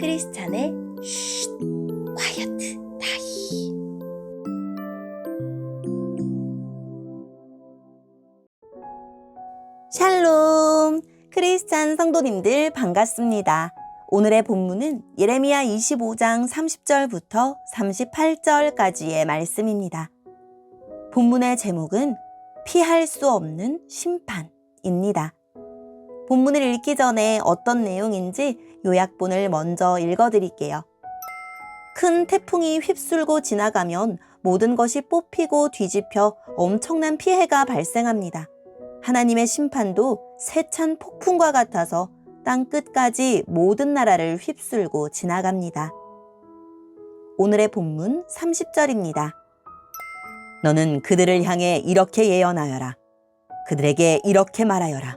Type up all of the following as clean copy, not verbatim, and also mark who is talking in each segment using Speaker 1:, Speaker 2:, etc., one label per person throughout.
Speaker 1: 크리스찬의 쉿, 콰이어트 타임. 샬롬! 크리스찬 성도님들 반갑습니다. 오늘의 본문은 예레미야 25장 30절부터 38절까지의 말씀입니다. 본문의 제목은 피할 수 없는 심판입니다. 본문을 읽기 전에 어떤 내용인지 요약본을 먼저 읽어드릴게요. 큰 태풍이 휩쓸고 지나가면 모든 것이 뽑히고 뒤집혀 엄청난 피해가 발생합니다. 하나님의 심판도 세찬 폭풍과 같아서 땅 끝까지 모든 나라를 휩쓸고 지나갑니다. 오늘의 본문 30절입니다. 너는 그들을 향해 이렇게 예언하여라. 그들에게 이렇게 말하여라.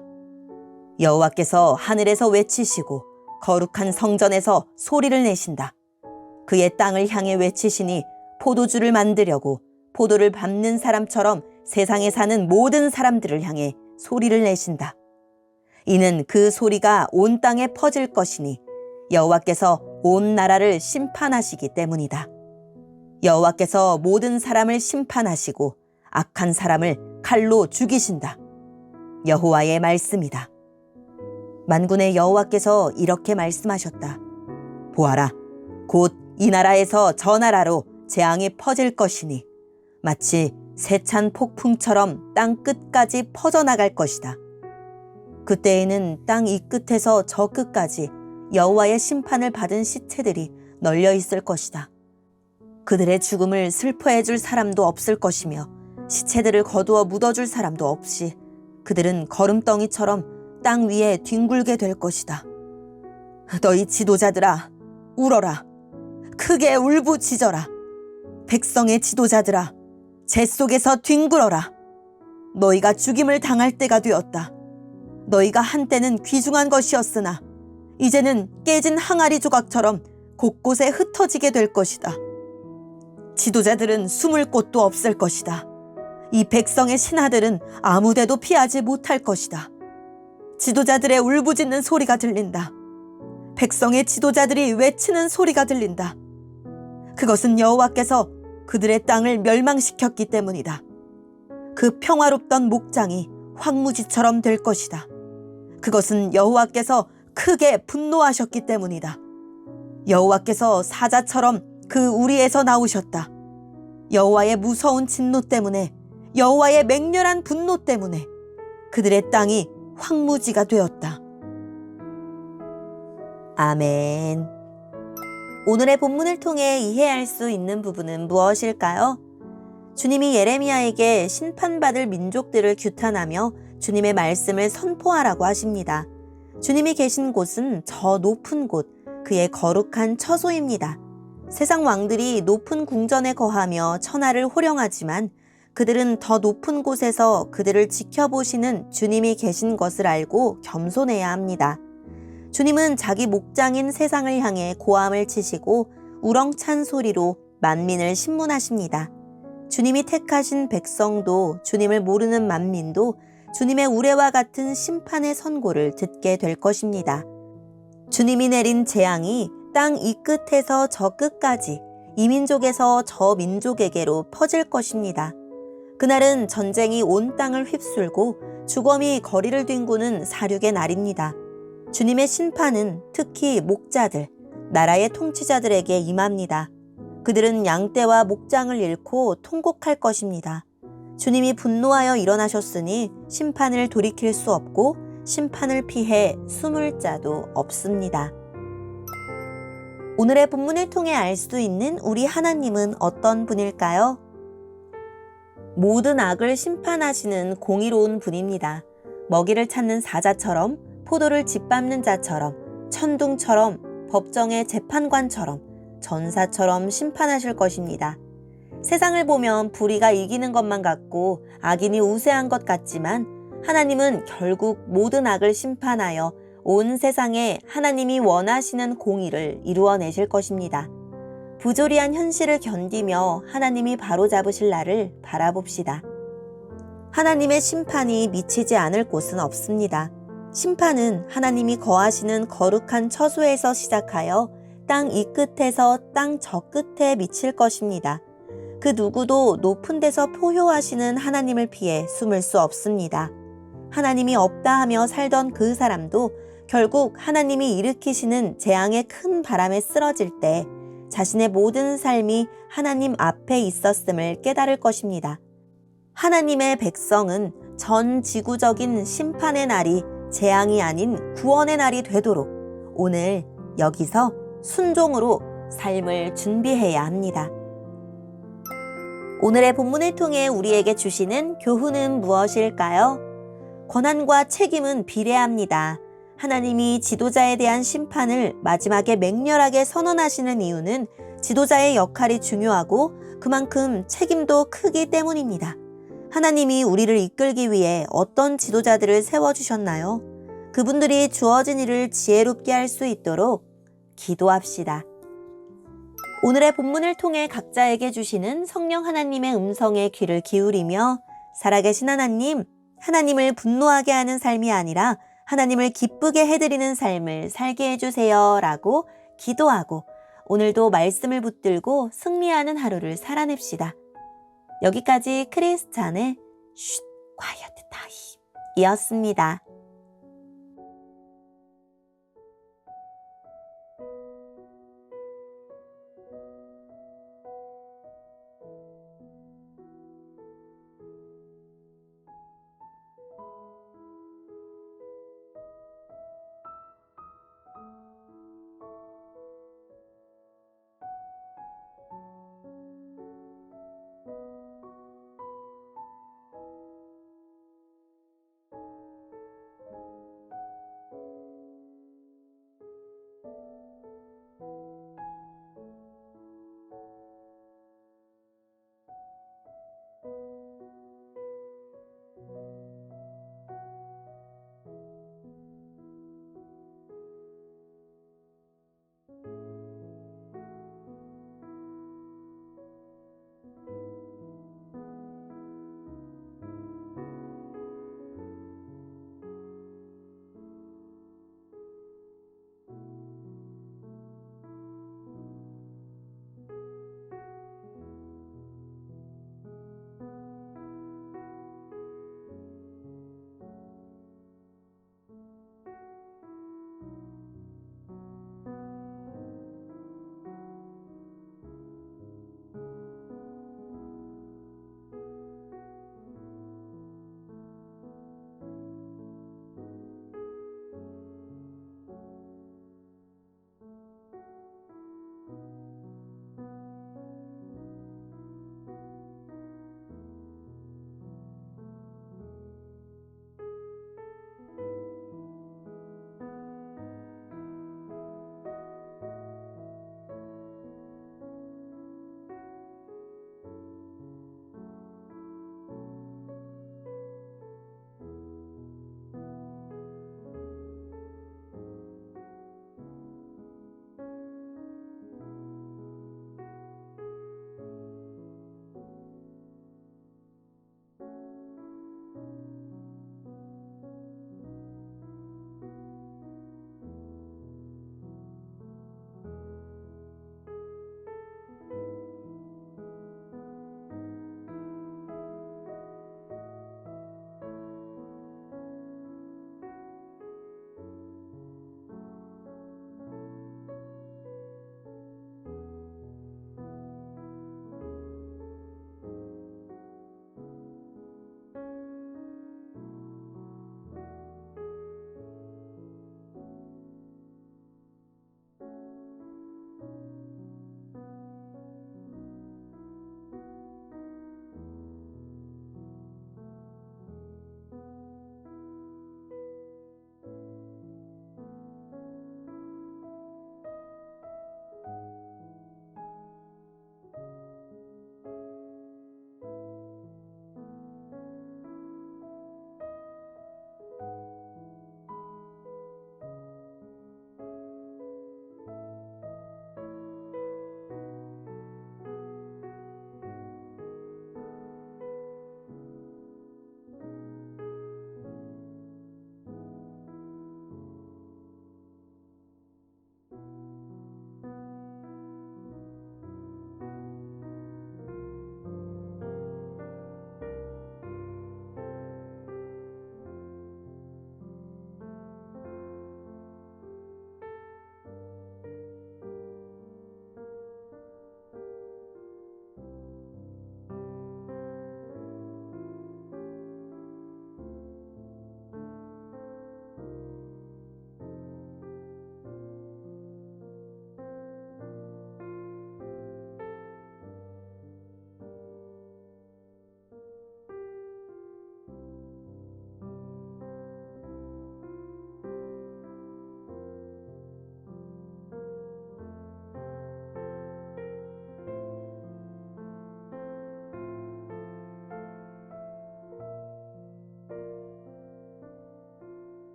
Speaker 1: 여호와께서 하늘에서 외치시고 거룩한 성전에서 소리를 내신다. 그의 땅을 향해 외치시니 포도주를 만들려고 포도를 밟는 사람처럼 세상에 사는 모든 사람들을 향해 소리를 내신다. 이는 그 소리가 온 땅에 퍼질 것이니 여호와께서 온 나라를 심판하시기 때문이다. 여호와께서 모든 사람을 심판하시고 악한 사람을 칼로 죽이신다. 여호와의 말씀이다. 만군의 여호와께서 이렇게 말씀하셨다. 보아라, 곧 이 나라에서 저 나라로 재앙이 퍼질 것이니 마치 세찬 폭풍처럼 땅 끝까지 퍼져나갈 것이다. 그때에는 땅 이 끝에서 저 끝까지 여호와의 심판을 받은 시체들이 널려 있을 것이다. 그들의 죽음을 슬퍼해 줄 사람도 없을 것이며 시체들을 거두어 묻어줄 사람도 없이 그들은 거름덩이처럼 땅 위에 뒹굴게 될 것이다. 너희 지도자들아, 울어라. 크게 울부짖어라. 백성의 지도자들아, 재 속에서 뒹굴어라. 너희가 죽임을 당할 때가 되었다. 너희가 한때는 귀중한 것이었으나 이제는 깨진 항아리 조각처럼 곳곳에 흩어지게 될 것이다. 지도자들은 숨을 곳도 없을 것이다. 이 백성의 신하들은 아무데도 피하지 못할 것이다. 지도자들의 울부짖는 소리가 들린다. 백성의 지도자들이 외치는 소리가 들린다. 그것은 여호와께서 그들의 땅을 멸망시켰기 때문이다. 그 평화롭던 목장이 황무지처럼 될 것이다. 그것은 여호와께서 크게 분노하셨기 때문이다. 여호와께서 사자처럼 그 우리에서 나오셨다. 여호와의 무서운 진노 때문에, 여호와의 맹렬한 분노 때문에 그들의 땅이 황무지가 되었다. 아멘. 오늘의 본문을 통해 이해할 수 있는 부분은 무엇일까요? 주님이 예레미야에게 심판받을 민족들을 규탄하며 주님의 말씀을 선포하라고 하십니다. 주님이 계신 곳은 저 높은 곳, 그의 거룩한 처소입니다. 세상 왕들이 높은 궁전에 거하며 천하를 호령하지만 그들은 더 높은 곳에서 그들을 지켜보시는 주님이 계신 것을 알고 겸손해야 합니다. 주님은 자기 목장인 세상을 향해 고함을 치시고 우렁찬 소리로 만민을 신문하십니다. 주님이 택하신 백성도 주님을 모르는 만민도 주님의 우레와 같은 심판의 선고를 듣게 될 것입니다. 주님이 내린 재앙이 땅 이 끝에서 저 끝까지, 이 민족에서 저 민족에게로 퍼질 것입니다. 그날은 전쟁이 온 땅을 휩쓸고 주검이 거리를 뒹구는 사륙의 날입니다. 주님의 심판은 특히 목자들, 나라의 통치자들에게 임합니다. 그들은 양떼와 목장을 잃고 통곡할 것입니다. 주님이 분노하여 일어나셨으니 심판을 돌이킬 수 없고 심판을 피해 숨을 자도 없습니다. 오늘의 본문을 통해 알 수 있는 우리 하나님은 어떤 분일까요? 모든 악을 심판하시는 공의로운 분입니다. 먹이를 찾는 사자처럼, 포도를 짓밟는 자처럼, 천둥처럼, 법정의 재판관처럼, 전사처럼 심판하실 것입니다. 세상을 보면 불의가 이기는 것만 같고 악인이 우세한 것 같지만 하나님은 결국 모든 악을 심판하여 온 세상에 하나님이 원하시는 공의를 이루어내실 것입니다. 부조리한 현실을 견디며 하나님이 바로잡으실 날을 바라봅시다. 하나님의 심판이 미치지 않을 곳은 없습니다. 심판은 하나님이 거하시는 거룩한 처소에서 시작하여 땅 이 끝에서 땅 저 끝에 미칠 것입니다. 그 누구도 높은 데서 포효하시는 하나님을 피해 숨을 수 없습니다. 하나님이 없다 하며 살던 그 사람도 결국 하나님이 일으키시는 재앙의 큰 바람에 쓰러질 때 자신의 모든 삶이 하나님 앞에 있었음을 깨달을 것입니다. 하나님의 백성은 전 지구적인 심판의 날이 재앙이 아닌 구원의 날이 되도록 오늘 여기서 순종으로 삶을 준비해야 합니다. 오늘의 본문을 통해 우리에게 주시는 교훈은 무엇일까요? 권한과 책임은 비례합니다. 하나님이 지도자에 대한 심판을 마지막에 맹렬하게 선언하시는 이유는 지도자의 역할이 중요하고 그만큼 책임도 크기 때문입니다. 하나님이 우리를 이끌기 위해 어떤 지도자들을 세워주셨나요? 그분들이 주어진 일을 지혜롭게 할 수 있도록 기도합시다. 오늘의 본문을 통해 각자에게 주시는 성령 하나님의 음성에 귀를 기울이며 살아계신 하나님, 하나님을 분노하게 하는 삶이 아니라 하나님을 기쁘게 해드리는 삶을 살게 해주세요 라고 기도하고 오늘도 말씀을 붙들고 승리하는 하루를 살아냅시다. 여기까지 크리스찬의 쉿 콰이어트 타임 이었습니다.